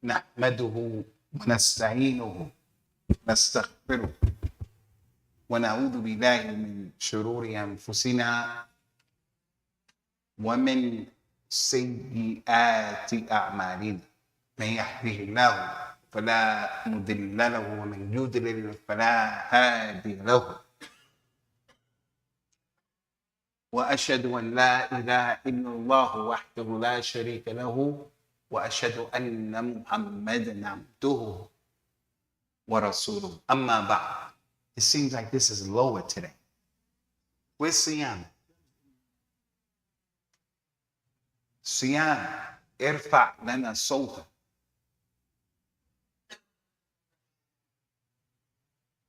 نحمده ونستعينه نستغفره ونعوذ بالله من شرور أنفسنا ومن سيئات أعمالنا من يهده الله فلا مضل له ومن يضلل فلا هادي له وأشهد أن لا إله إلا الله وحده لا شريك له وأشهد أن محمدا عبده ورسوله أما بعد. It seems like this is lower today. Where's Siyam? Siyam, irfa lana sawta.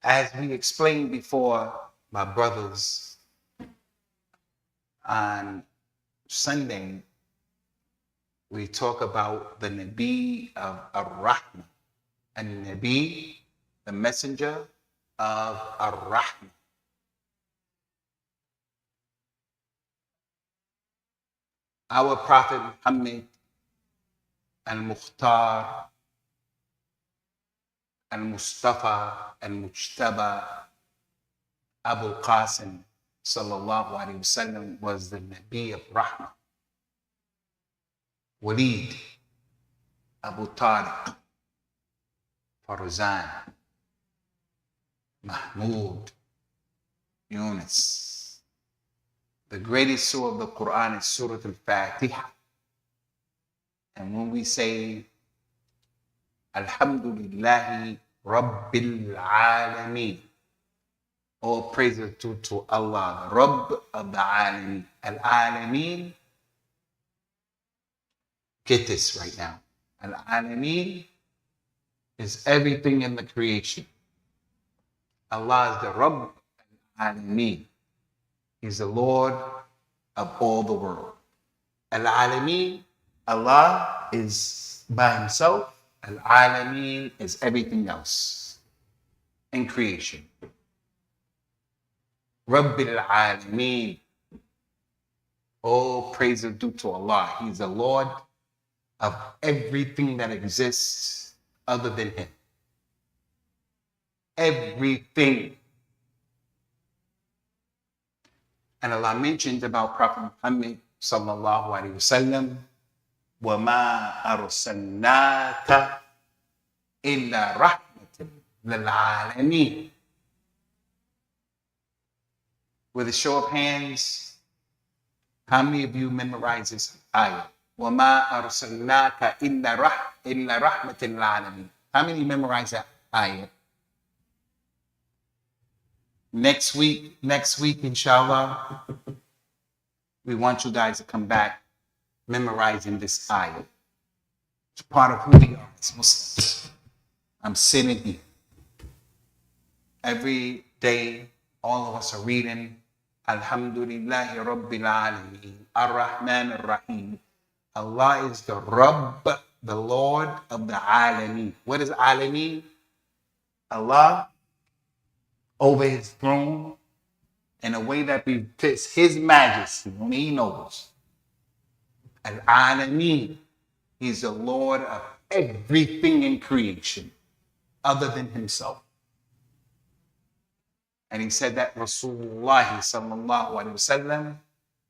As we explained before, my brothers, on Sunday, we talk about the Nabi of Ar-Rahmah. And Nabi, the messenger of Ar-Rahmah. Our Prophet Muhammad Al-Mukhtar, Al-Mustafa, Al-Mujtaba, Abu Qasim, sallallahu alayhi wasallam, was the Nabi of Rahmah. Walid, Abu Tariq, Farzan, Mahmud, Yunus. The greatest surah of the Quran is Surah Al-Fatiha. And when we say Alhamdulillahi Rabbil Alameen, all praise is due to Allah, the Rabb of the Alameen. Al-Alameen, get this right now. Al-Alameen is everything in the creation. Allah is the Rabb Al-Alameen. He's the Lord of all the world. Al-Alameen, Allah is by himself. Al-Alameen is everything else in creation. Rabbil Alameen, all praise is due to Allah. He's the Lord of everything that exists other than him. Everything. And Allah mentioned about Prophet Muhammad sallallahu alayhi wasallam, وَمَا أَرْسَلْنَاكَ إِلَّا رَحْمَةً لِلْعَالَمِينَ. With a show of hands, how many of you memorize this ayah? وَمَا أَرْسَلْنَاكَ إِلَّا رَحْمَةً لِلْعَالَمِينَ. How many memorize that ayah? Next week, inshallah, we want you guys to come back memorizing this ayah. It's part of who we are as Muslims. I'm sitting here. Every day, all of us are reading Alhamdulillahi Rabbil Alameen, Ar-Rahman Ar-Rahim. Allah is the Rabb, the Lord of the Alameen. What is Alameen? Allah over his throne in a way that befits his majesty, only he knows. Al-Alameen, he's the Lord of everything in creation other than himself. And he said that Rasulullah sallallahu alayhi wasallam,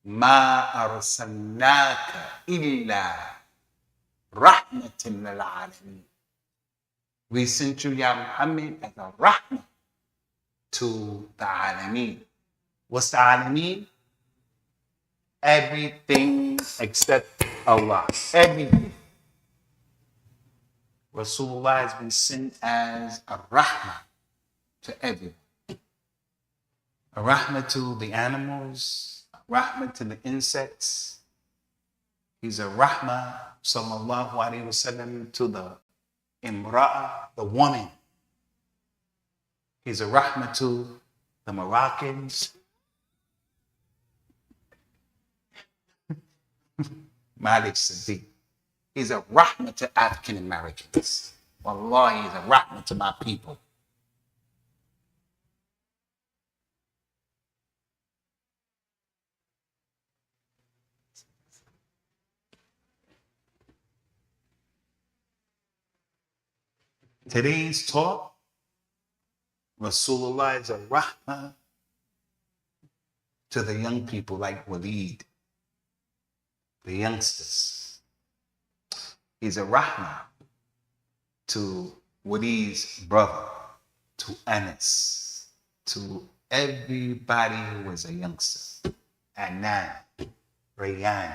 ma arsalnaka illa rahmatan lil alamin. We sent you, Ya Muhammad, as a rahmah to the Alameen. What's the Alameen? Everything except Allah. Everything. Rasulullah has been sent as a rahmah to everyone. A rahmah to the animals, a rahmah to the insects. He's a rahmah, sallallahu alayhi wasallam, to the imra'ah, the woman. He's a rahmah to the Moroccans. Malik Sadiq. He's a rahmah to African Americans. Wallahi, he's a rahmah to my people. Today's talk, Rasulullah is a rahmah to the young people like Waleed, the youngsters. He's a rahmah to Waleed's brother, to Anas, to everybody who was a youngster. Anan, Rayyan.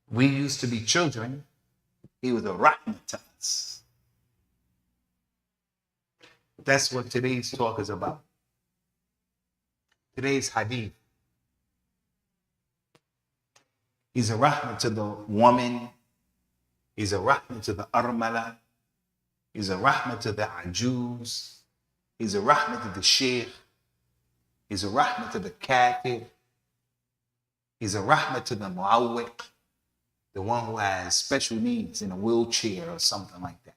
We used to be children. He was a rahmah to us. That's what today's talk is about. Today's hadith. He's a rahmah to the woman. He's a rahmah to the armala. He's a rahmah to the ajuz. He's a rahmah to the sheikh. He's a rahmah to the kafir. He's a rahmah to the muawwiq, the one who has special needs in a wheelchair or something like that.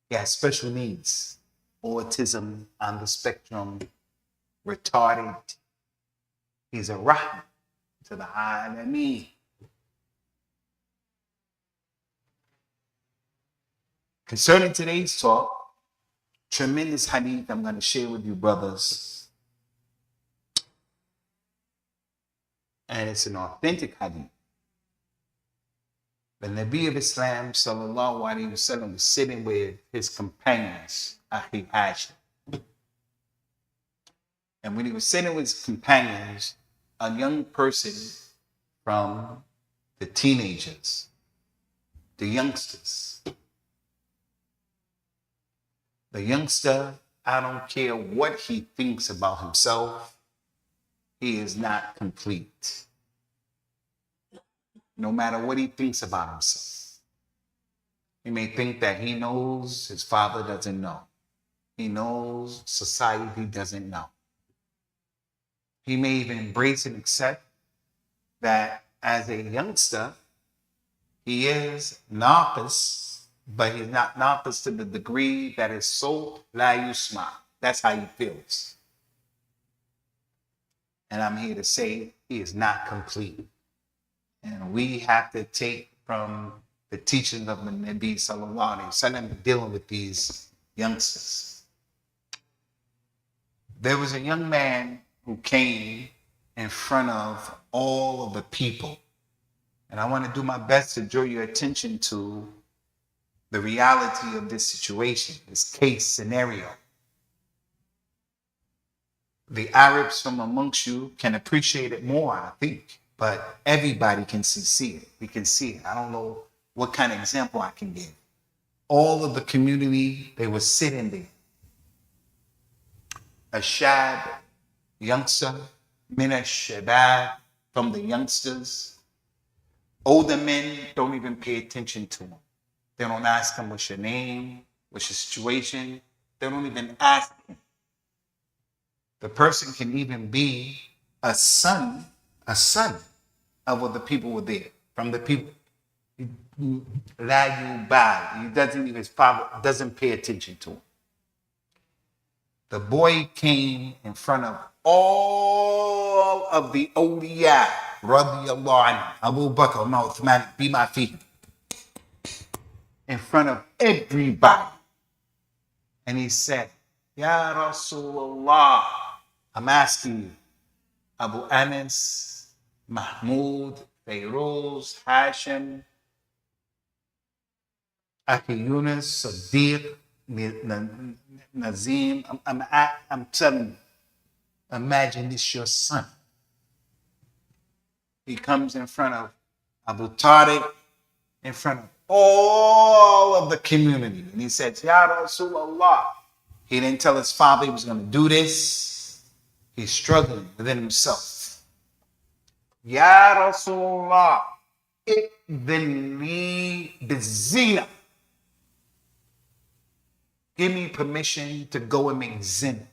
He has special needs, autism on the spectrum, retarded. He's a rahmah to the alameen. Concerning today's talk, tremendous hadith I'm going to share with you, brothers. And it's an authentic hadith. The Nabi of Islam, sallallahu alaihi wasallam, was sitting with his companions, Akhi Hashim. And when he was sitting with his companions, a young person from the teenagers, the youngsters. The youngster, I don't care what he thinks about himself, he is not complete. No matter what he thinks about himself. He may think that he knows, his father doesn't know. He knows society, he doesn't know. He may even embrace and accept that as a youngster, he is naqis, but he's not naqis to the degree that is so la yusma. That's how he feels. And I'm here to say he is not complete. And we have to take from the teachings of the Nabi sallallahu alaihi wasallam dealing with these youngsters. There was a young man who came in front of all of the people. And I want to do my best to draw your attention to the reality of this situation, this case scenario. The Arabs from amongst you can appreciate it more, I think, but everybody can see it. We can see it. I don't know what kind of example I can give. All of the community, they were sitting there. A shab, youngster, mina shabab, from the youngsters. Older men don't even pay attention to them. They don't ask them, what's your name? What's your situation? They don't even ask him. The person can even be a son of what the people were there. From the people. He doesn't even, his father doesn't pay attention to him. The boy came in front of all of the awliya, radiyallahu anhu, Abu Bakr, Uthman, bima fihi, in front of everybody. And he said, Ya Rasulullah, I'm asking you, Abu Anas, Mahmud, Feroz, Hashim, Aki Yunus, Sadiq, Nazim, I'm telling you, imagine this your son. He comes in front of Abu Tariq, in front of all of the community. And he said, Ya Rasulullah. He didn't tell his father he was going to do this. He's struggling within himself. Ya Rasulullah, idhin li bizina. Give me permission to go and make zina.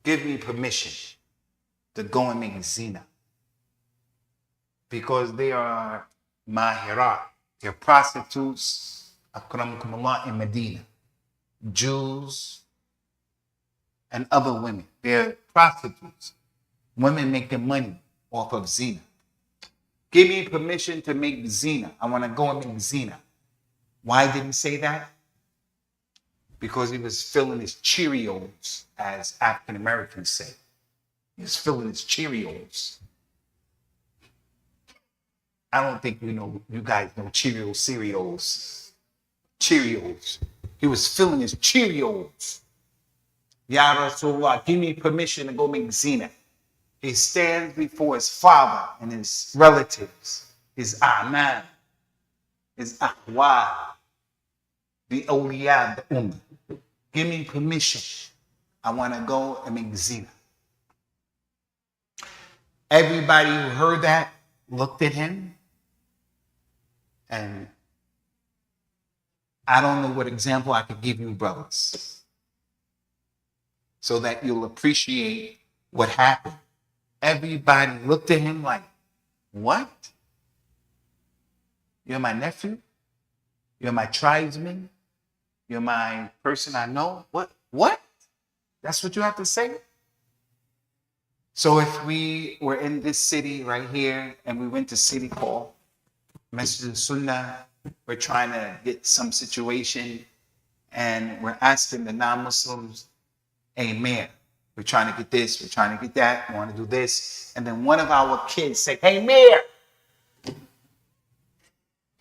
Give me permission to go and make zina. Because they are mahirat. They're prostitutes, akramakumullah, in Medina. Jews and other women. They're prostitutes. Women make their money off of zina. Give me permission to make zina. I want to go and make zina. Why did he say that? Because he was filling his Cheerios, as African Americans say. He was filling his Cheerios. I don't think you guys know Cheerios cereals. Cheerios. He was filling his Cheerios. Ya Rasulullah, give me permission to go make zina. He stands before his father and his relatives, his a'man, his ahwal, the awliya, the ummah. Give me permission. I want to go and make zina. Everybody who heard that looked at him, and I don't know what example I could give you, brothers, so that you'll appreciate what happened. Everybody looked at him like, what? You're my nephew? You're my tribesman? You're my person I know? What? What? That's what you have to say? So if we were in this city right here and we went to City Hall, Masjid As-Sunnah, we're trying to get some situation and we're asking the non-Muslims, hey, mayor, we're trying to get this, we're trying to get that, we want to do this. And then one of our kids say, hey, mayor.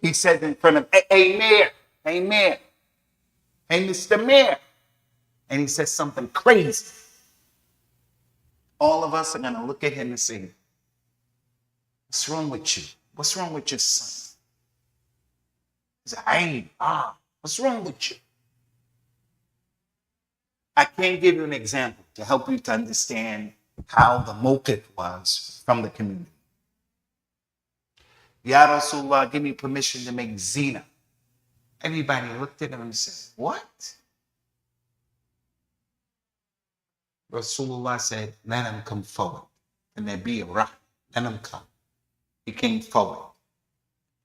He said in front of, hey, mayor, hey, mayor, hey, Mr. Mayor. And he says something crazy. All of us are going to look at him and say, what's wrong with you? What's wrong with your son? He said, hey, what's wrong with you? I can't give you an example to help you to understand how the moqif was from the community. Ya Rasulullah, give me permission to make zina. Everybody looked at him and said, what? Rasulullah said, let him come forward. And there be a rock. Let him come. He came forward.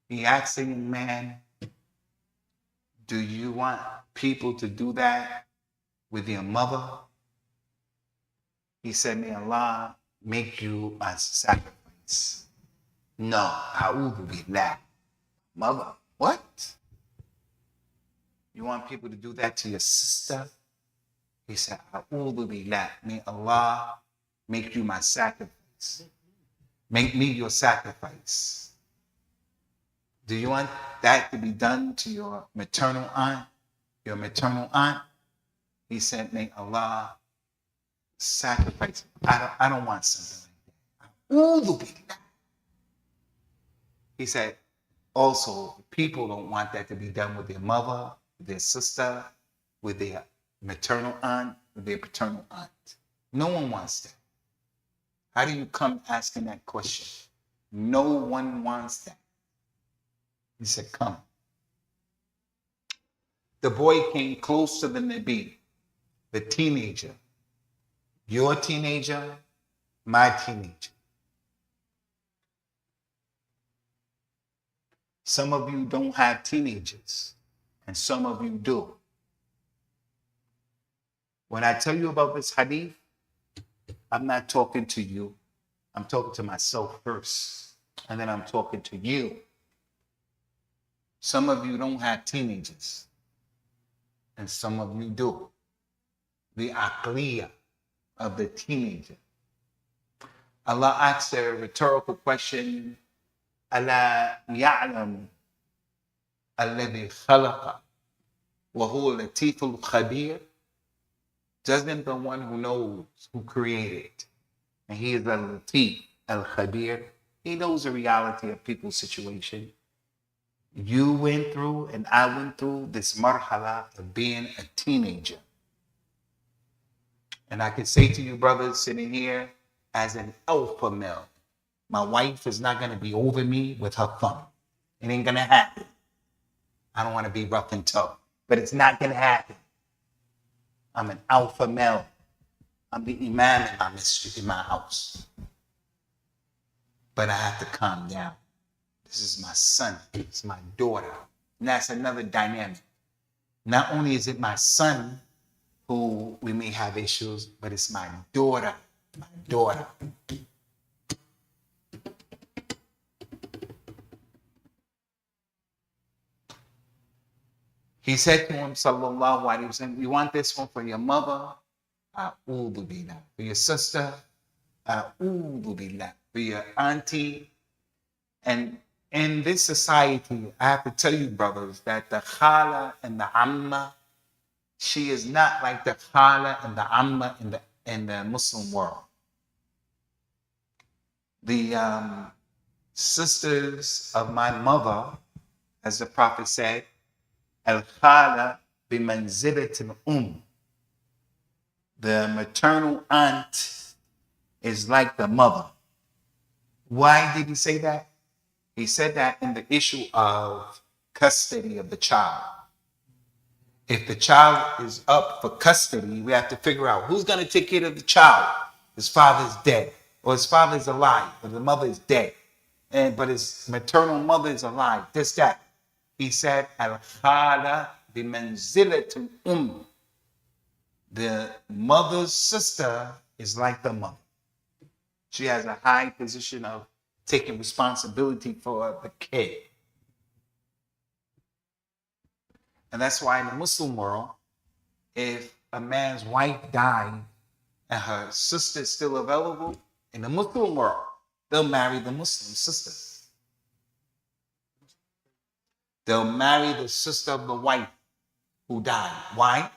He asked the young man, do you want people to do that with your mother? He said, may Allah make you a sacrifice. No, a'udhu billah. Mother, what? You want people to do that to your sister? He said, a'udhu billah. May Allah make you my sacrifice. Make me your sacrifice. Do you want that to be done to your maternal aunt? Your maternal aunt? He said, may Allah sacrifice. I don't want something like that. He said, also, people don't want that to be done with their mother, with their sister, with their maternal aunt, with their paternal aunt. No one wants that. How do you come asking that question? No one wants that. He said, come. The boy came close to the Nabi, the teenager. Your teenager, my teenager. Some of you don't have teenagers, and some of you do. When I tell you about this hadith, I'm not talking to you. I'm talking to myself first, and then I'm talking to you. Some of you don't have teenagers, and some of you do. The aqliya of the teenager. Allah asks a rhetorical question, ألا يعلم الذي خلق وهو اللطيف الخبير. Doesn't the one who knows, who created, and he is al-latif, al-khabir, he knows the reality of people's situation. You went through and I went through this marhala of being a teenager. And I can say to you, brothers, sitting here, as an alpha male, my wife is not going to be over me with her thumb. It ain't going to happen. I don't want to be rough and tough, but it's not going to happen. I'm an alpha male. I'm the imam in my masjid, in my house. But I have to calm down. This is my son. It's my daughter. And that's another dynamic. Not only is it my son who we may have issues, but it's my daughter. My daughter. He said to him, sallallahu alaihi wasallam, you want this one for your mother? A'udhu billah. For your sister? A'udhu billah. For your auntie? And in this society, I have to tell you, brothers, that the khala and the amma, she is not like the khala and the amma in the Muslim world. The sisters of my mother, as the Prophet said, al-khala bimanzilatil the maternal aunt is like the mother. Why did he say that? He said that in the issue of custody of the child. If the child is up for custody, we have to figure out who's going to take care of the child. His father's dead, or his father's alive, or the mother is dead, but his maternal mother is alive. This, that. He said, al-khala bimanzilatil the mother's sister is like the mother. She has a high position of taking responsibility for the kid. And that's why in the Muslim world, if a man's wife died and her sister is still available, in the Muslim world, they'll marry the Muslim sister. They'll marry the sister of the wife who died. Why?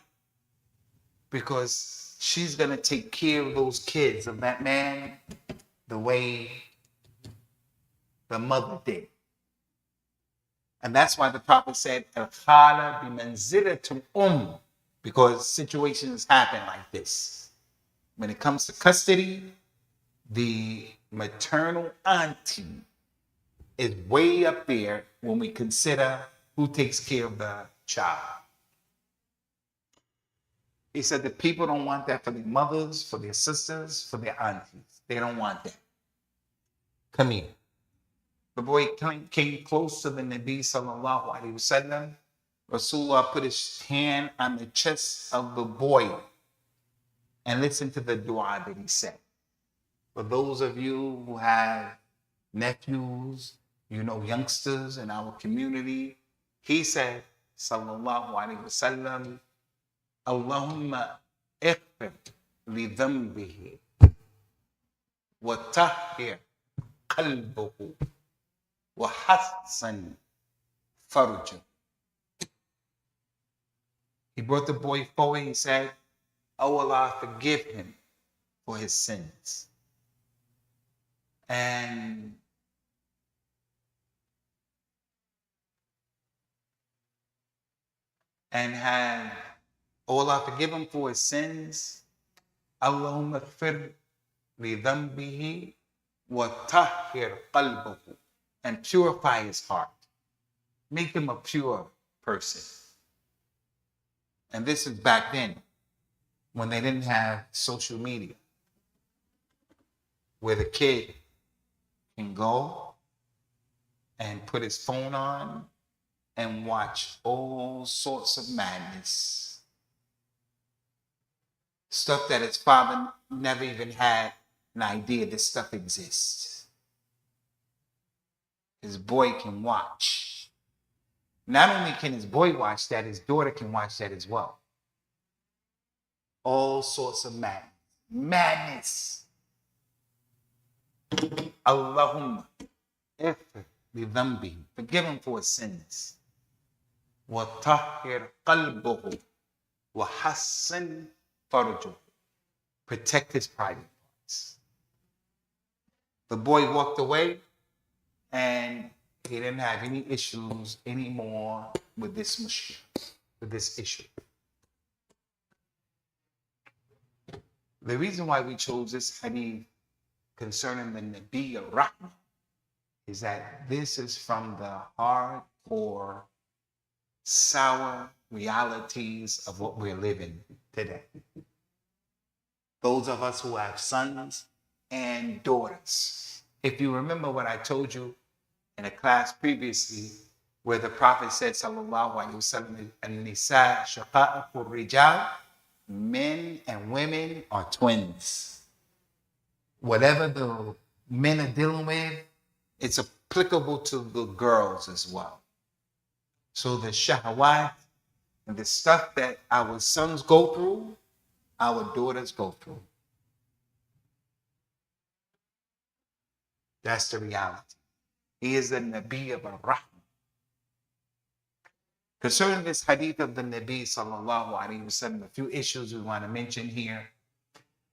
Because she's going to take care of those kids of that man the way the mother did. And that's why the Prophet said, al-khala bimanzilatil because situations happen like this. When it comes to custody, the maternal auntie is way up there when we consider who takes care of the child. He said that people don't want that for their mothers, for their sisters, for their aunties. They don't want that. Come here. The boy came close to the Nabi sallallahu alaihi wasallam. Rasulullah put his hand on the chest of the boy and listened to the dua that he said. For those of you who have nephews, youngsters in our community, he said, sallallahu alaihi wasallam, Allahumma ighfir li dhanbihi wa tahhir qalbuhu wa hassan farjuh. He brought the boy forward. He said, "Oh Allah, forgive him for his sins, and have oh Allah, forgive him for his sins. Allahumma ighfir li dhanbihi wa tahhir qalbuhu, and purify his heart. Make him a pure person." And this is back then when they didn't have social media, where the kid can go and put his phone on and watch all sorts of madness. Stuff that his father never even had an idea this stuff exists. His boy can watch. Not only can his boy watch that, his daughter can watch that as well. All sorts of madness. Madness. Allahumma ighfir li dhanbihi, forgive him for his sins. Wa tahhir qalbuhu wa hassan farjuh, protect his private parts. The boy walked away and he didn't have any issues anymore with this mushkil, with this issue. The reason why we chose this hadith concerning the Nabi al-Rahmah is that this is from the hardcore, sour realities of what we're living today. Those of us who have sons and daughters. If you remember what I told you in a class previously, where the Prophet said, sallallahu alaihi wasallam, an-nisa shaqa'u rijal, men and women are twins. Whatever the men are dealing with, it's applicable to the girls as well. So the shahawat And the stuff that our sons go through, our daughters go through. That's the reality. He is the Nabi of Ar-Rahman. Concerning this hadith of the Nabi sallallahu alaihi wasallam, a few issues we want to mention here.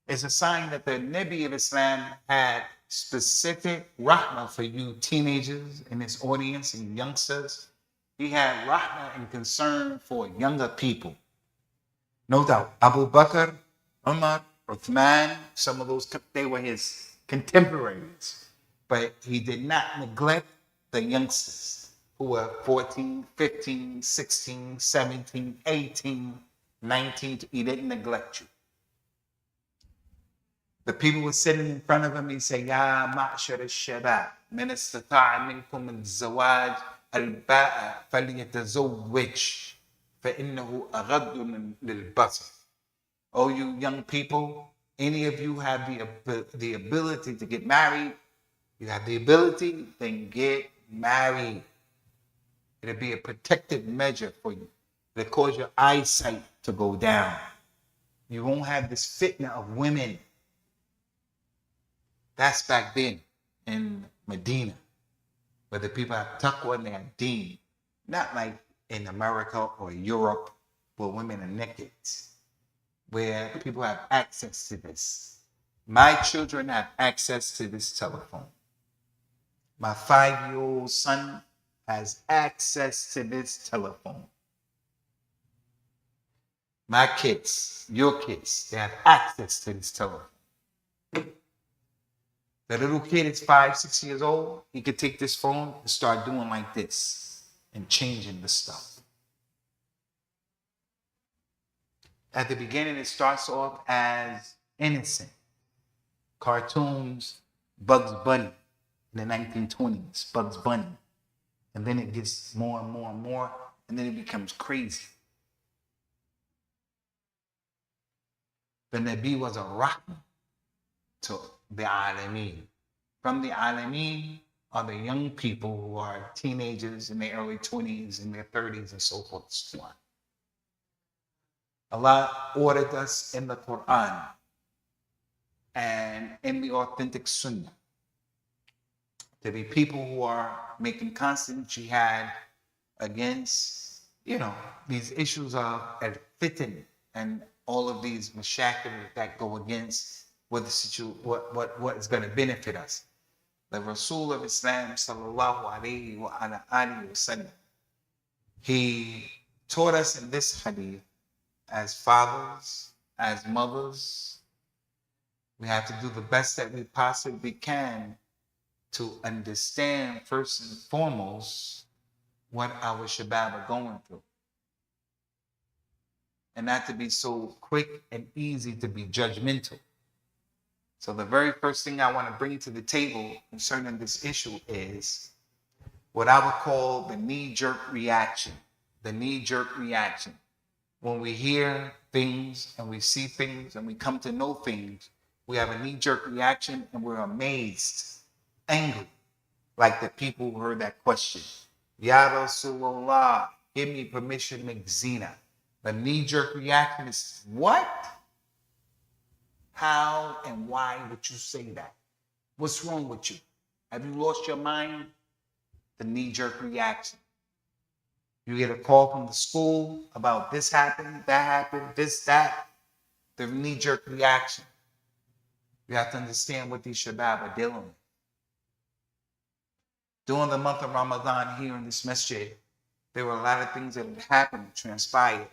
Is a sign that the Nabi of Islam had specific rahmah for you teenagers in his audience and youngsters. He had rahmah and concern for younger people. No doubt, Abu Bakr, Umar, Uthman, some of those, they were his contemporaries. But he did not neglect the youngsters who were 14, 15, 16, 17, 18, 19. He didn't neglect you. The people were sitting in front of him. He said, Ya ma'shar al-shabab, min istata'a minkum al-zawaj al-ba'a falyatazawwaj fa'innahu aghaddu lil-basar. Oh, you young people, any of you have the ability to get married, you have the ability, then get married. It'll be a protective measure for you. It'll cause your eyesight to go down. You won't have this fitna of women. That's back then in Medina, where the people have taqwa and they have deen. Not like in America or Europe, where women are naked, where people have access to this. My children have access to this telephone. My 5-year-old son has access to this telephone. My kids, your kids, they have access to this telephone. The little kid is 5, 6 years old. He could take this phone and start doing like this and changing the stuff. At the beginning, it starts off as innocent. Cartoons, Bugs Bunny in the 1920s, Bugs Bunny. And then it gets more and more and more, and then it becomes crazy. The Nabi was a rahmah to the Alameen. From the Alameen are the young people who are teenagers in their early 20s, in their 30s, and so forth and so on. Allah ordered us in the Quran and in the authentic Sunnah to be people who are making constant jihad against, these issues of al-fitan and all of these mashakil that go against what is going to benefit us. The Rasul of Islam, sallallahu alayhi wa alihi wa sallam, he taught us in this hadith, as fathers, as mothers, we have to do the best that we possibly can to understand first and foremost what our shabab are going through. And not to be so quick and easy to be judgmental. So the very first thing I want to bring to the table concerning this issue is what I would call the knee-jerk reaction. The knee-jerk reaction. When we hear things and we see things and we come to know things, we have a knee-jerk reaction and we're amazed, angry, like the people who heard that question. Ya Rasulullah, give me permission to make zina. The knee-jerk reaction is, what? How and why would you say that? What's wrong with you? Have you lost your mind? The knee-jerk reaction. You get a call from the school about this happened, that happened, this, that. The knee-jerk reaction. You have to understand what these shabab are dealing with. During the month of Ramadan here in this masjid, there were a lot of things that had happened, transpired,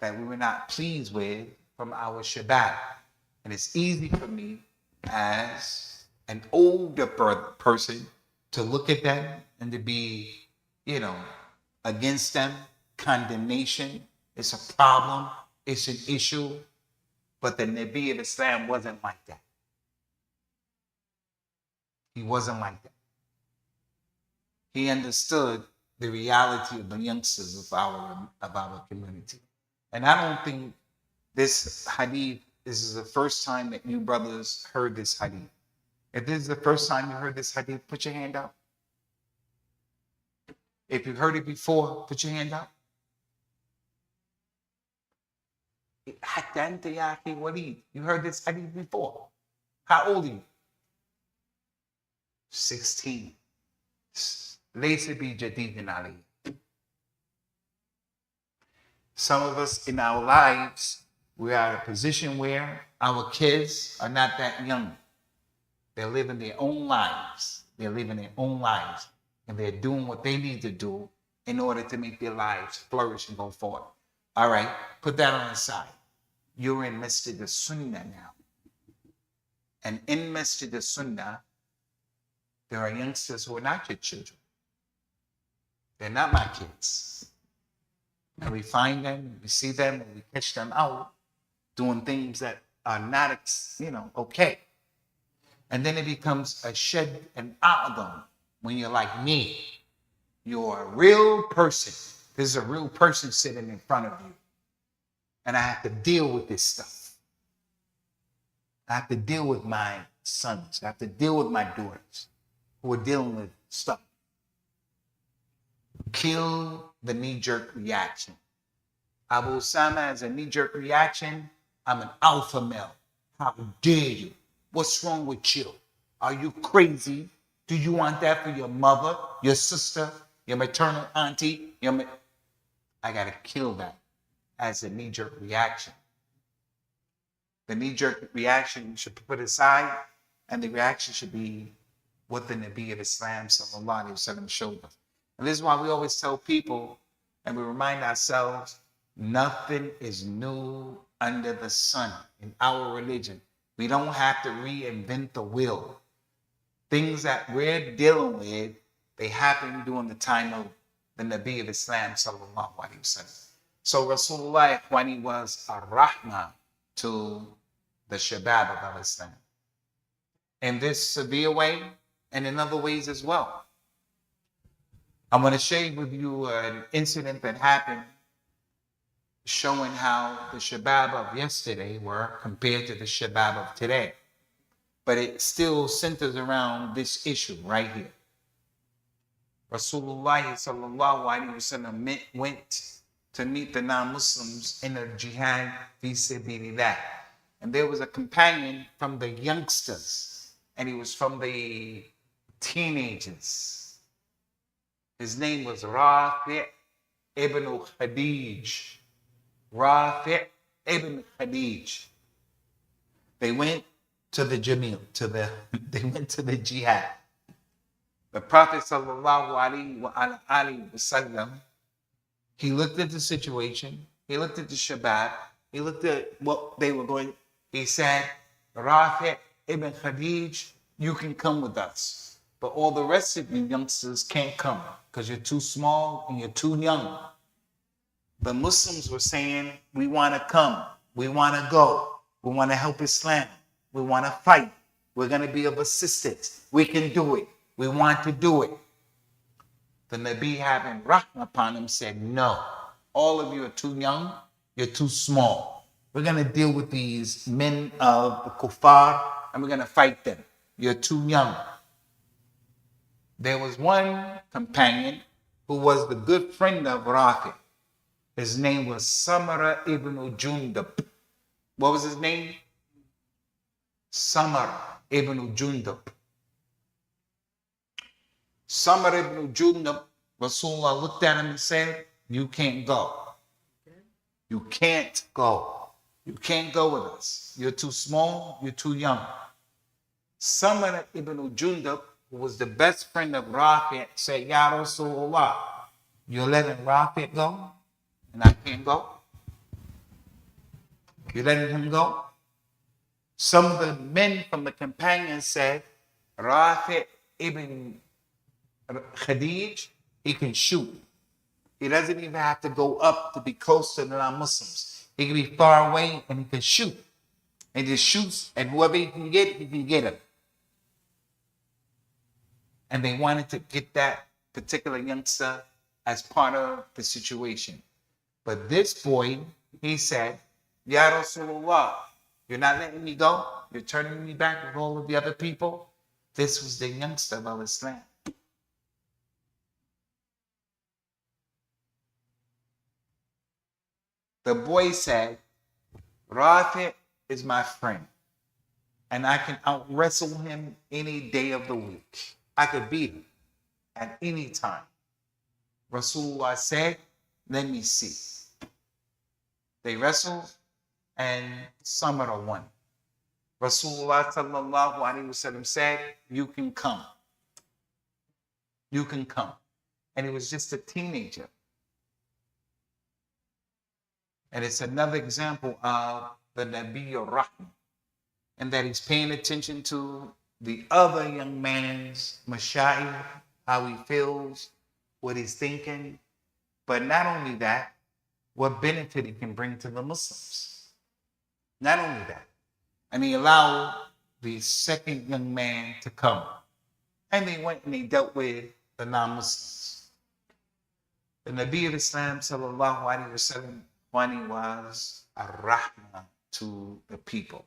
that we were not pleased with from our shabab. And it's easy for me as an older person to look at them and to be, against them. Condemnation. It's a problem. It's an issue. But the Nabi of Islam wasn't like that. He wasn't like that. He understood the reality of the youngsters of our community. And I don't think this hadith, this is the first time that you brothers heard this hadith. If this is the first time you heard this hadith, put your hand up. If you heard it before, put your hand up. حتى أنت يا أخي وليد. You heard this hadith before. How old are you? 16. ليس بجديد عليه. Some of us in our lives, we are in a position where our kids are not that young. They're living their own lives. They're living their own lives. And they're doing what they need to do in order to make their lives flourish and go forward. All right, put that on the side. You're in Masjid As-Sunnah now. And in Masjid As-Sunnah, there are youngsters who are not your children. They're not my kids. And we find them, we see them, and we catch them out doing things that are not, okay. And then it becomes a shed and a'adam when you're like me. You're a real person. There's a real person sitting in front of you. And I have to deal with this stuff. I have to deal with my sons. I have to deal with my daughters who are dealing with stuff. Kill the knee-jerk reaction. Abu Sama has a knee-jerk reaction. I'm an alpha male. How dare you? What's wrong with you? Are you crazy? Do you want that for your mother, your sister, your maternal auntie? I got to kill that as a knee-jerk reaction. The knee-jerk reaction should put aside, and the reaction should be what the Nabi of Islam sallallahu alaihi wasallam showed us. And this is why we always tell people, and we remind ourselves, nothing is new under the sun in our religion. We don't have to reinvent the wheel. Things that we're dealing with, they happen during the time of the Nabi of Islam sallallahu alaihi wasallam. So Rasulullah, when he was a rahmah to the shabab of Islam, in this severe way and in other ways as well. I'm going to share with you an incident that happened showing how the shabab of yesterday were compared to the shabab of today. But it still centers around this issue right here. Rasulullah sallallahu alaihi wasallam went to meet the non-Muslims in a jihad fi sabilillah. And there was a companion from the youngsters, and he was from the teenagers. His name was Rafi' ibn Khadij. Rafi' ibn Khadij. They went to the Jamil, they went to the jihad. The Prophet sallallahu alaihi wasallam, he looked at the situation, he looked at the shabab, he looked at what they were going. He said, Rafi' ibn Khadij, you can come with us. But all the rest of you youngsters can't come because you're too small and you're too young. The Muslims were saying, we want to come. We want to go. We want to help Islam. We want to fight. We're going to be of assistance. We can do it. We want to do it. The Nabi, having rahmah upon him, said, no, all of you are too young. You're too small. We're going to deal with these men of the kuffar and we're going to fight them. You're too young. There was one companion who was the good friend of Rafi. His name was Samara ibn Jundab. What was his name? Samara ibn Jundab. Samara ibn Jundab, Rasulullah looked at him and said, you can't go. You can't go. You can't go with us. You're too small. You're too young. Samara ibn Jundab, who was the best friend of Rafi', said, Ya Rasulullah, you're letting Rafi' go and I can't go? You're letting him go? Some of the men from the companions said, Rafi' ibn Khadij, he can shoot. He doesn't even have to go up to be close to the non-Muslims. He can be far away and he can shoot. And he just shoots, and whoever he can get him. And they wanted to get that particular youngster as part of the situation. But this boy, he said, Ya Rasulullah, you're not letting me go? You're turning me back with all of the other people? This was the youngster of Islam. The boy said, Rafi is my friend, and I can out wrestle him any day of the week. I could beat him at any time. Rasulullah said, let me see. They wrestled, and Samara won. Rasulullah sallallahu alaihi wasallam said, you can come. You can come. And he was just a teenager. And it's another example of the Nabi Rahman, and that he's paying attention to the other young man's masha'ir, how he feels, what he's thinking, but not only that, what benefit it can bring to the Muslims. Not only that, and he allowed the second young man to come, and they went and they dealt with the non-Muslims. The Nabi of Islam sallallahu alaihi wasallam, when he was a rahmah to the people.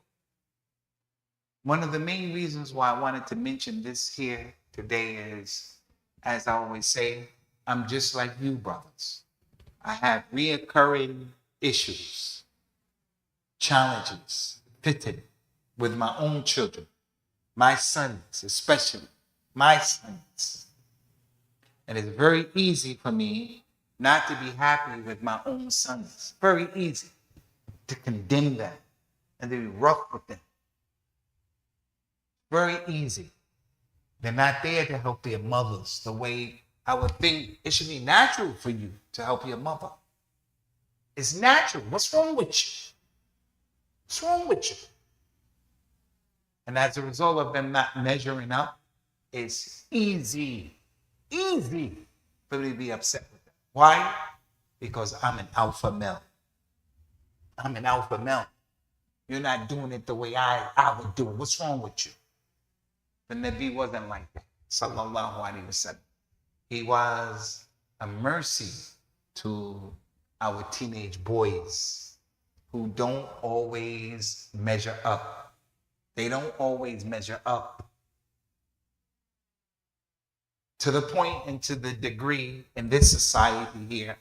One of the main reasons why I wanted to mention this here today is, as I always say, I'm just like you, brothers. I have reoccurring issues, challenges, fitted with my own children, my sons, especially my sons. And it's very easy for me not to be happy with my own sons. Very easy to condemn them and to be rough with them. Very easy. They're not there to help their mothers the way I would think it should be natural for you to help your mother. It's natural. What's wrong with you? What's wrong with you? And as a result of them not measuring up, it's easy for me to be upset with them. Why? Because I'm an alpha male. I'm an alpha male. You're not doing it the way I would do it. What's wrong with you? The Nabi wasn't like that. Sallallahu alaihi wasallam. He was a mercy to our teenage boys who don't always measure up. They don't always measure up to the point and to the degree in this society here.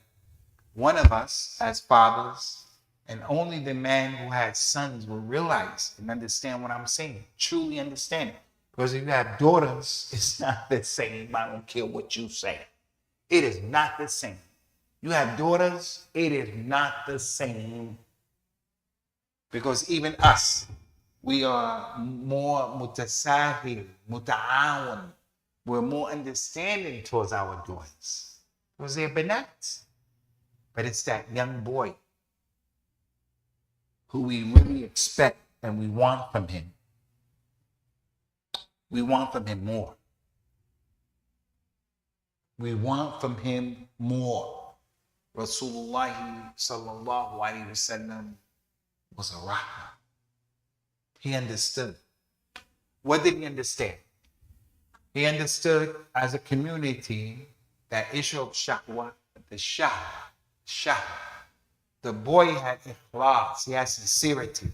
One of us as fathers, and only the man who has sons will realize and understand what I'm saying, truly understand it. Because if you have daughters, it's not the same. I don't care what you say. It is not the same. You have daughters, it is not the same. Because even us, we are more mutasahil, muta'awan. We're more understanding towards our daughters. Because they're banat. But it's that young boy who we really expect and we want from him. We want from him more. We want from him more. Rasulullah sallallahu alaihi wasallam was a rahmah. He understood. What did he understand? He understood as a community that issue of shahwa, the shahwa. The boy had ikhlas, he had sincerity.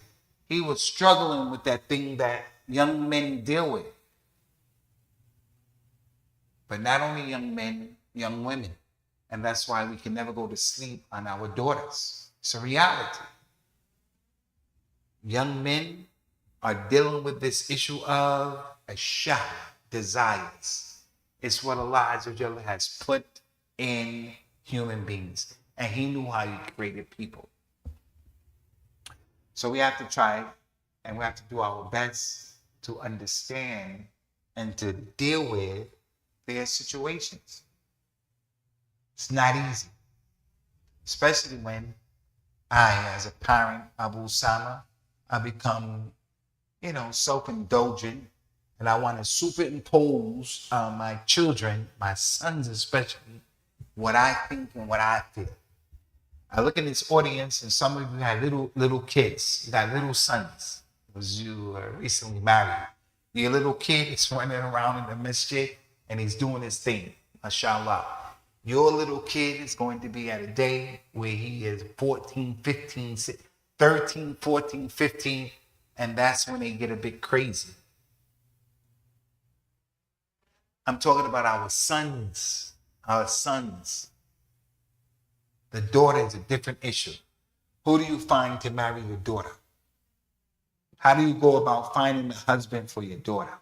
He was struggling with that thing that young men deal with. But not only young men, young women. And that's why we can never go to sleep on our daughters. It's a reality. Young men are dealing with this issue of a shahwa, desires. It's what Allah Azza wa Jalla has put in human beings. And He knew how He created people. So we have to try and we have to do our best to understand and to deal with their situations. It's not easy. Especially when I, as a parent, Abu Sama, I become, self-indulgent, and I want to superimpose on my children, my sons especially, what I think and what I feel. I look in this audience, and some of you have little kids. You got little sons, because you are recently married. Your little kid is running around in the masjid, and he's doing his thing, mashallah. Your little kid is going to be at a day where he is 14, 15, 13, 14, 15, and that's when they get a bit crazy. I'm talking about our sons. Our sons. The daughter is a different issue. Who do you find to marry your daughter? How do you go about finding a husband for your daughter?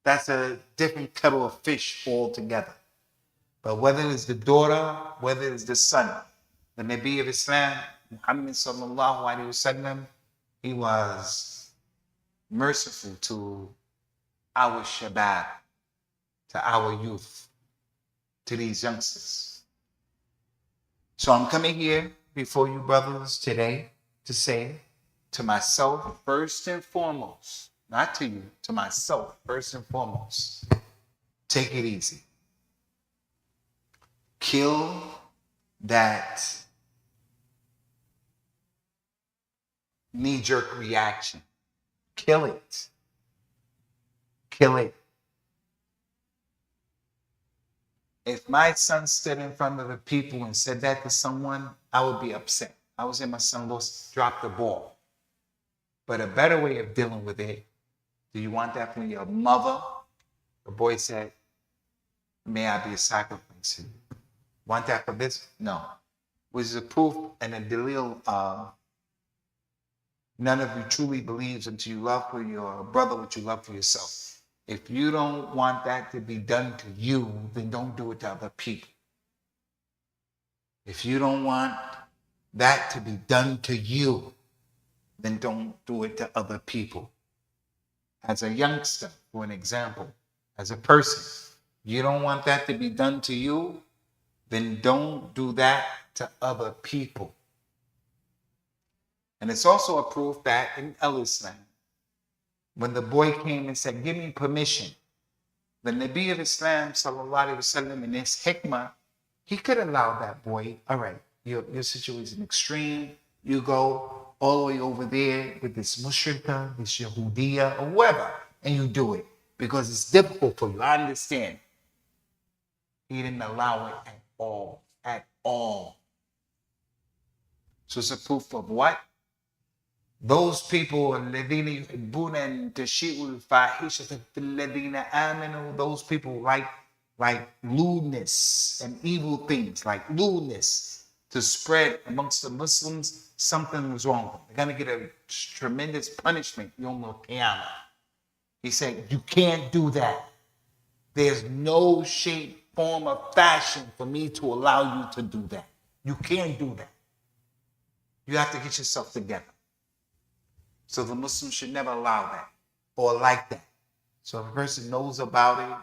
That's a different kettle of fish altogether. But whether it's the daughter, whether it's the son, the Nabi of Islam, Muhammad sallallahu alaihi wasallam, he was merciful to our shabab, to our youth, to these youngsters. So I'm coming here before you brothers today to say to myself first and foremost, not to you, to myself first and foremost, take it easy. Kill that knee-jerk reaction. Kill it. Kill it. If my son stood in front of the people and said that to someone, I would be upset. I would say my son dropped the ball. But a better way of dealing with it, do you want that from your mother? The boy said, may I be a sacrifice to you. Want that for this? No. Which is a proof and a delil none of you truly believes until you love for your brother what you love for yourself. If you don't want that to be done to you, then don't do it to other people. If you don't want that to be done to you, then don't do it to other people. As a youngster, for an example, as a person, you don't want that to be done to you, then don't do that to other people. And it's also a proof that in Islam, when the boy came and said, give me permission, the Nabi of Islam, sallallahu alaihi wasallam, in his hikmah, he could allow that boy, all right, your situation extreme, you go all the way over there with this mushrika, this Yahudiya, or whoever, and you do it because it's difficult for you. I understand. He didn't allow it at all, at all. So it's a proof of what? Those people, those people like lewdness and evil things, like lewdness to spread amongst the Muslims, something was wrong. They're going to get a tremendous punishment, Yom Al-Qiyamah. He said, you can't do that. There's no shape, form, or fashion for me to allow you to do that. You can't do that. You have to get yourself together. So the Muslim should never allow that or like that. So if a person knows about it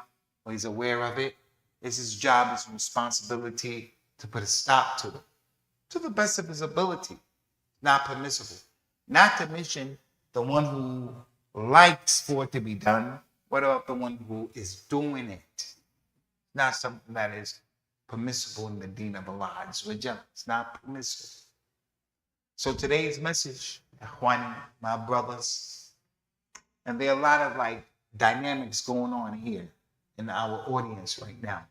or he's aware of it, it's his job, his responsibility to put a stop to it to the best of his ability. Not permissible. Not to mention the one who likes for it to be done. What about the one who is doing it? Not something that is permissible in the deen of Allah. It's not permissible. So today's message, Ikhwani, my brothers, and there are a lot of like dynamics going on here in our audience right now.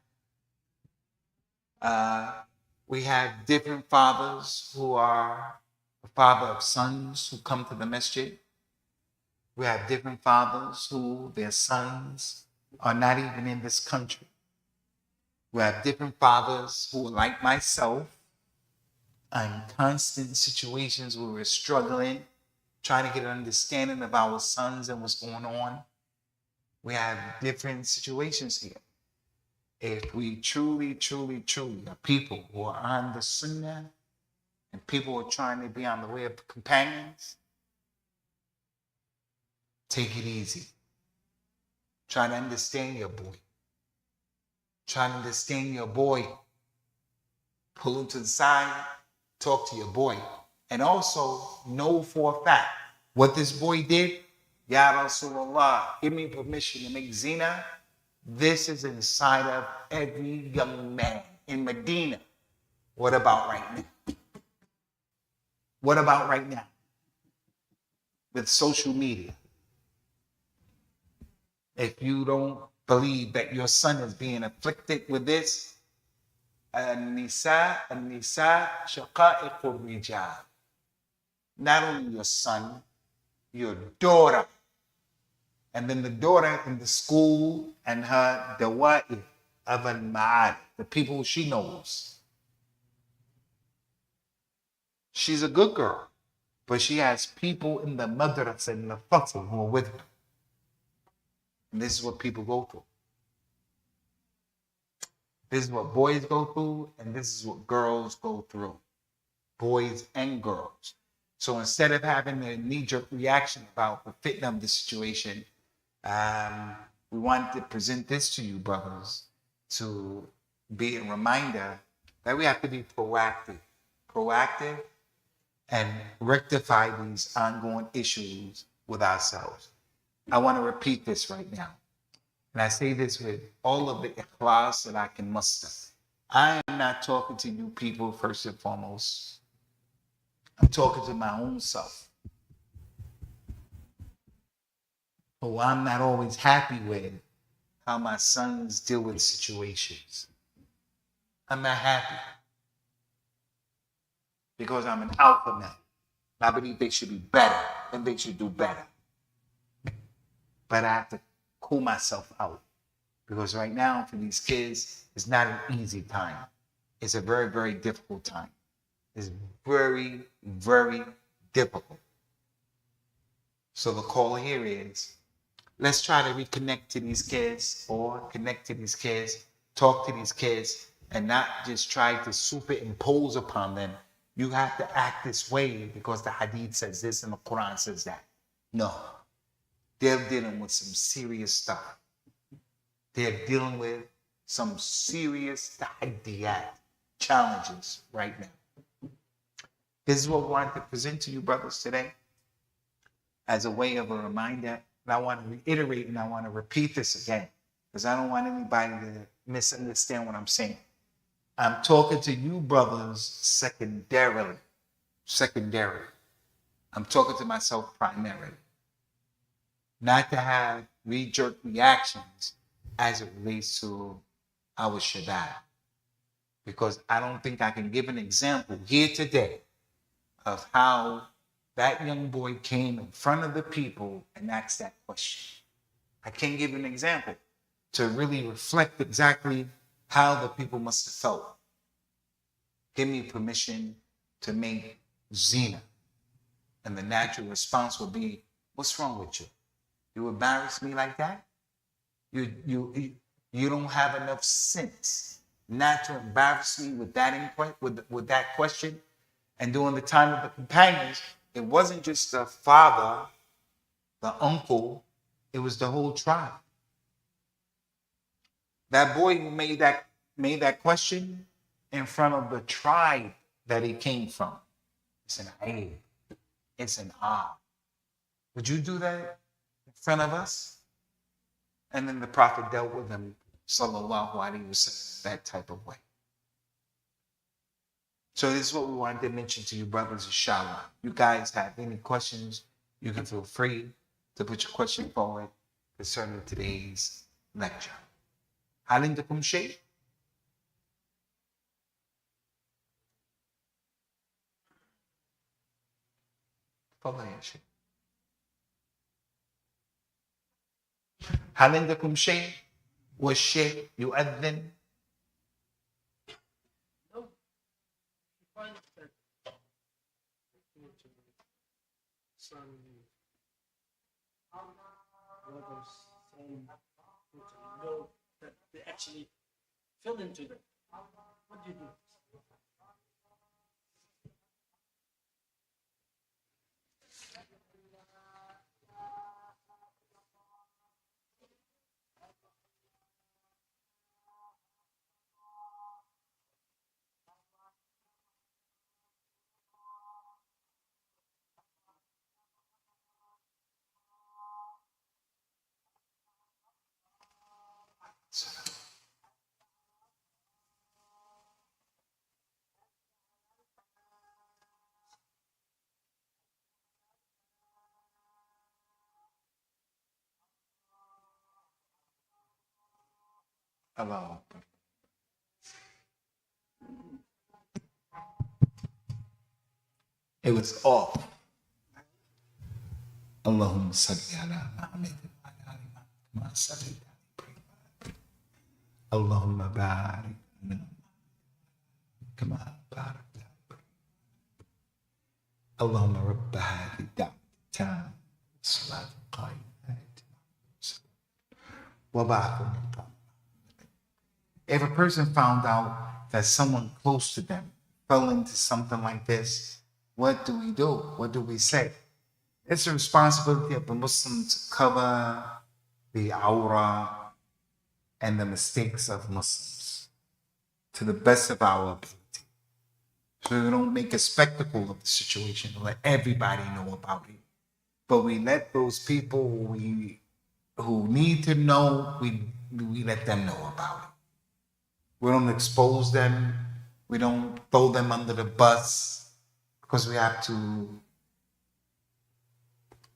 We have different fathers who are the father of sons who come to the Masjid. We have different fathers who their sons are not even in this country. We have different fathers who, like myself, are in constant situations where we're struggling, trying to get an understanding of our sons and what's going on. We have different situations here. If we truly are people who are on the Sunnah and people who are trying to be on the way of the companions, take it easy. Try to understand your boy. Try to understand your boy. Pull him to the side. Talk to your boy. And also know for a fact what this boy did. Ya Rasulullah, give me permission to make zina. This is inside of every young man in Medina. What about right now? What about right now? With social media. If you don't believe that your son is being afflicted with this, An-Nisa shaqa'iqur rijal. Not only your son, your daughter. And then the daughter in the school and her dawa'i of al-ma'ad, the people she knows. She's a good girl. but she has people in the madrasa and the fasl who are with her. And this is what people go through. This is what boys go through, and this is what girls go through. Boys and girls. So instead of having a knee-jerk reaction about the fitna of the situation, we wanted to present this to you, brothers, to be a reminder that we have to be proactive, and rectify these ongoing issues with ourselves. I want to repeat this right now. And I say this with all of the ikhlas that I can muster. I am not talking to you people first and foremost. I'm talking to my own self, who I'm not always happy with how my sons deal with situations. I'm not happy because I'm an alpha male. I believe they should be better and they should do better. But I have to cool myself out because right now for these kids, it's not an easy time. It's a very, very difficult time. It's very, very difficult. So the call here is, let's try to reconnect to these kids or connect to these kids, talk to these kids, and not just try to superimpose upon them. You have to act this way because the hadith says this and the Quran says that. No. They're dealing with some serious stuff. They're dealing with some serious tahaddiyat, challenges right now. This is what we wanted to present to you, brothers, today as a way of a reminder. And I want to reiterate and I want to repeat this again because I don't want anybody to misunderstand what I'm saying. I'm talking to you, brothers, secondarily. I'm talking to myself primarily. Not to have knee-jerk reactions as it relates to our Shabbat. Because I don't think I can give an example here today of how that young boy came in front of the people and asked that question. I can't give an example to really reflect exactly how the people must have felt. Give me permission to make zina. And the natural response would be, what's wrong with you? You embarrass me like that? You don't have enough sense not to embarrass me with that with that question. And during the time of the companions, it wasn't just the father, the uncle, it was the whole tribe. That boy who made that question in front of the tribe that he came from. It's an aid. It's an ah. Would you do that in front of us? And then the Prophet dealt with him, sallallahu alaihi wasallam, that type of way. So this is what we wanted to mention to you, brothers, inshallah. You guys have any questions, you can feel free to put your question forward concerning today's lecture. هل عندكم شيء؟ تفضل يا شيخ. هل عندكم شيء والشيء يؤذن؟ Some brothers saying no, that they actually fell into them. What do you do? Allah. It was off. Allahumma salli ala Muhammad wa ala ali Muhammad kama sallaita ala Ibrahim. Allahumma barik ala Muhammad kama barakta ala Ibrahim. اللهم رب هذه الدعوة التامة والصلاة القائمة وبعث المقام. If a person found out that someone close to them fell into something like this, what do we do? What do we say? It's the responsibility of the Muslim to cover the aura and the mistakes of Muslims to the best of our ability. So we don't make a spectacle of the situation and let everybody know about it. But we let those people who need to know, we let them know about it. We don't expose them. We don't throw them under the bus because we have to,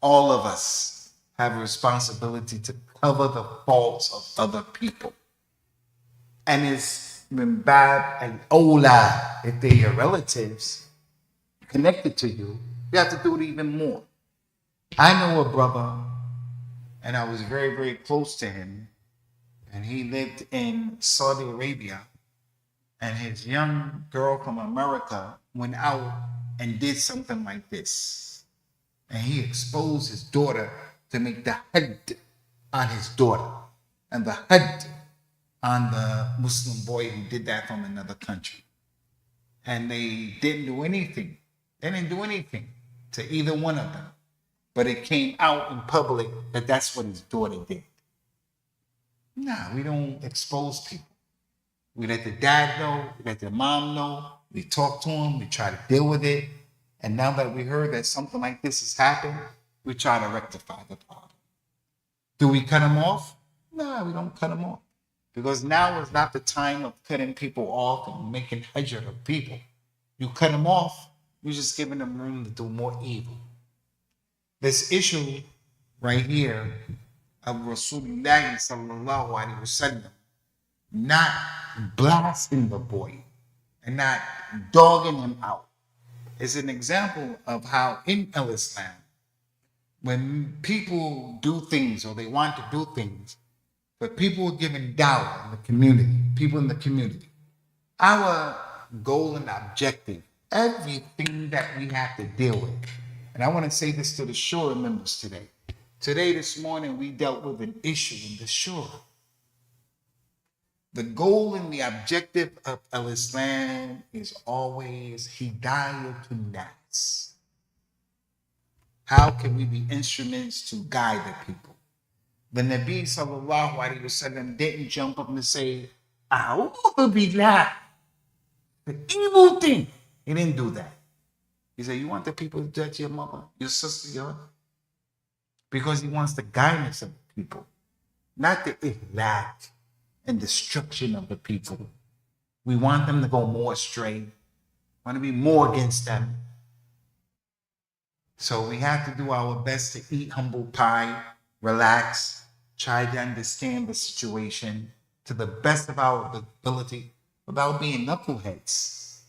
all of us have a responsibility to cover the faults of other people. And it's min bab and ola, if they're your relatives connected to you, you have to do it even more. I know a brother, and I was very, very close to him, and he lived in Saudi Arabia, and his young girl from America went out and did something like this. And he exposed his daughter to make the had on his daughter and the had on the Muslim boy who did that from another country. And they didn't do anything. They didn't do anything to either one of them. But it came out in public that that's what his daughter did. Nah, we don't expose people. We let the dad know, we let the mom know, we talk to him, we try to deal with it. And now that we heard that something like this has happened, we try to rectify the problem. Do we cut him off? No, we don't cut him off. Because now is not the time of cutting people off and making hajr of people. You cut them off, you're just giving them room to do more evil. This issue right here of Rasulullah sallallahu alaihi wasallam not blasting the boy and not dogging him out is an example of how in Islam, when people do things or they want to do things, but people are given dawah in the community, people in the community, our goal and objective, everything that we have to deal with. And I want to say this to the Shura members today. This morning, we dealt with an issue in the Shura. The goal and the objective of Islam is always Hidayatun Nas. How can we be instruments to guide the people? The Nabi sallallahu alaihi wasallam didn't jump up and say, "A'udhu billah," the evil thing. He didn't do that. He said, "You want the people to judge your mother, your sister, your," because he wants the guidance of the people, not the ihlak and destruction of the people. We want them to go more astray. We want to be more against them. So we have to do our best to eat humble pie, relax, try to understand the situation to the best of our ability without being knuckleheads.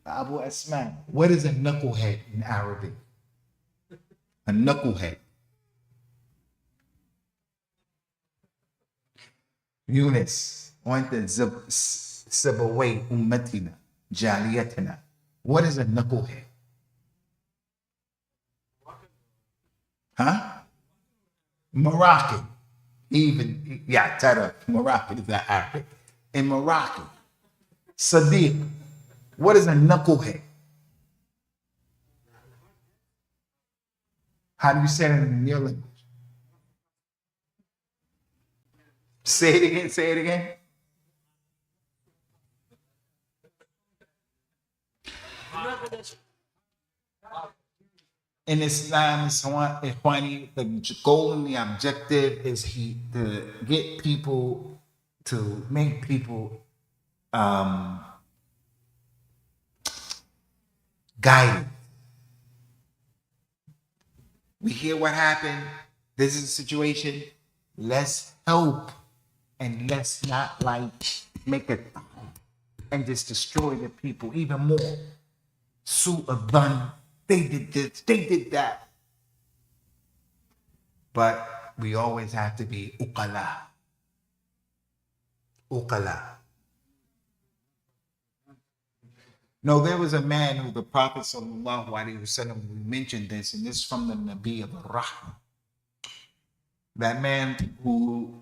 Abu Asman, what is a knucklehead in Arabic? A knucklehead. Yunus, وانت سبوي أمتنا جاليتنا. What is a knucklehead? Huh? Moroccan. Even, yeah, Tara, Moroccan is not Arabic. In Moroccan, Sadiq. What is a knucklehead? How do you say that in your language? Say it again, say it again. In Islam, Ikhwani, the goal and the objective is to get people, to make people guided. We hear what happened. This is the situation. Let's help and let's not make it and just destroy the people even more. Su'adhan, they did this, they did that. But we always have to be uqala. Uqala. No, there was a man who the Prophet sallallahu alaihi wasallam mentioned this, and this is from the Nabi of Rahmah. That man who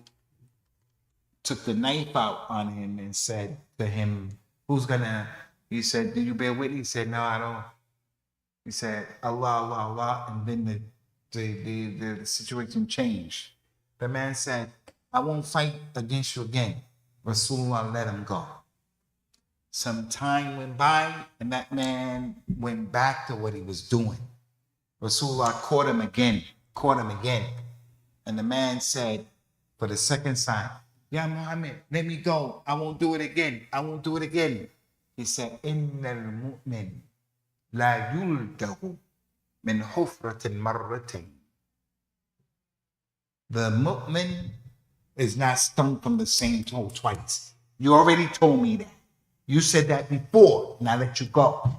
took the knife out on him and said to him, "Who's gonna?" He said, "Do you bear witness?" He said, "No, I don't." He said, "Allah, Allah, Allah," and then the situation changed. The man said, "I won't fight against you again." Rasulullah let him go. Some time went by, and that man went back to what he was doing. Rasulullah caught him again. And the man said, for the second time, "Ya Muhammad, let me go. I won't do it again. He said, Innal mu'min la yuldahu min hufratin marratin. The mu'min is not stung from the same hole twice. You already told me that. You said that before, and I let you go.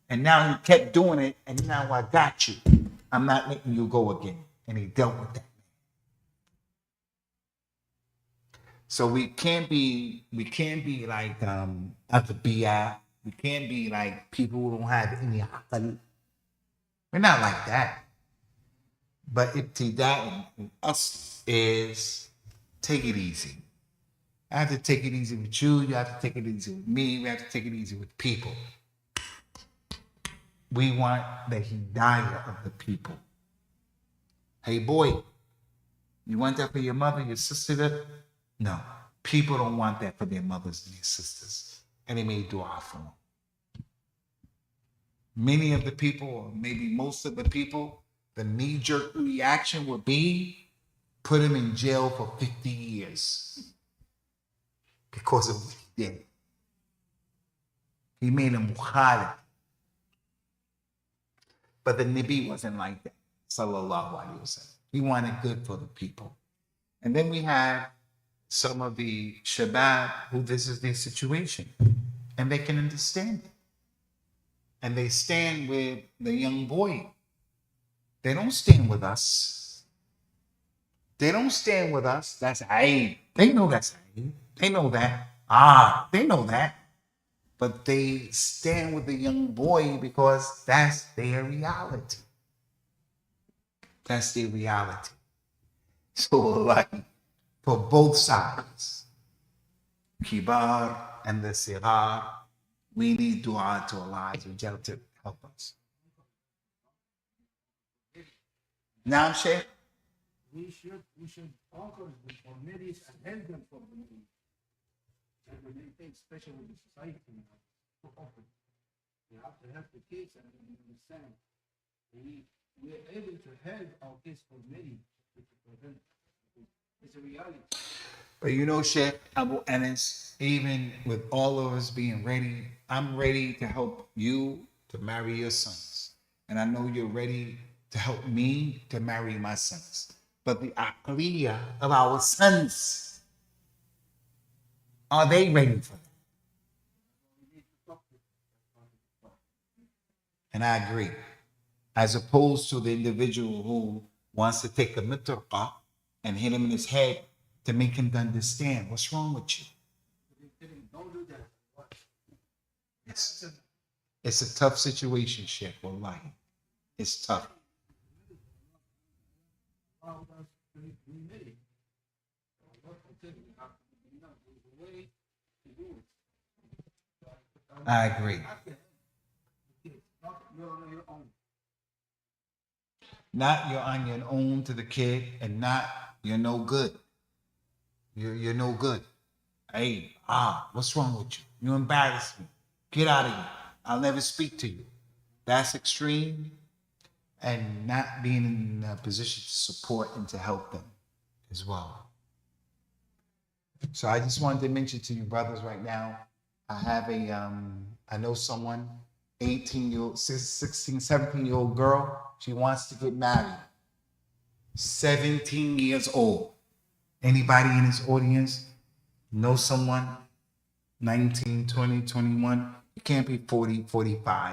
And now you kept doing it, and now I got you. I'm not letting you go again." And he dealt with that. So we can't be like Athabiyah. We can't be like people who don't have any aql. We're not like that. But ibtida in us is take it easy. I have to take it easy with you. You have to take it easy with me. We have to take it easy with people. We want the hidayah of the people. Hey boy, you want that for your mother, your sister? No. People don't want that for their mothers and their sisters. And they may dua for them. Many of the people, or maybe most of the people, the knee-jerk reaction would be put him in jail for 50 years. Because of what he did. He made a mukhalif. But the Nabi wasn't like that. Sallallahu alaihi wasallam. He wanted good for the people. And then we have some of the shabab who this is their situation. And they can understand it. And they stand with the young boy. They don't stand with us. That's Aid. They know that's Aid. They know that. They know that. But they stand with the young boy because that's their reality. So like for both sides, Kibar and the Sigar, we need dua to Allah to help us. Now, Sheikh? We should conquer the communities and help them for the community. And when they take, especially with the society, so often we have to help the kids and understand. We are able to help our kids for many to prevent. It's a reality. But you know, Sheikh Abu Anas, even with all of us being ready, I'm ready to help you to marry your sons. And I know you're ready to help me to marry my sons. But the aqliyah of our sons, are they ready for that? And I agree. As opposed to the individual who wants to take a mitrqa and hit him in his head to make him understand what's wrong with you. Don't do that. It's a tough situation, Sheikh, wallahi. It's tough. I agree. Not you're on your own to the kid, and not you're no good. You're no good. Hey, what's wrong with you? You embarrass me. Get out of here. I'll never speak to you. That's extreme, and not being in a position to support and to help them as well. So I just wanted to mention to you brothers right now, I have I know someone, 18-year-old, 16, 17-year-old girl. She wants to get married. 17 years old. Anybody in this audience know someone, 19, 20, 21? You can't be 40, 45.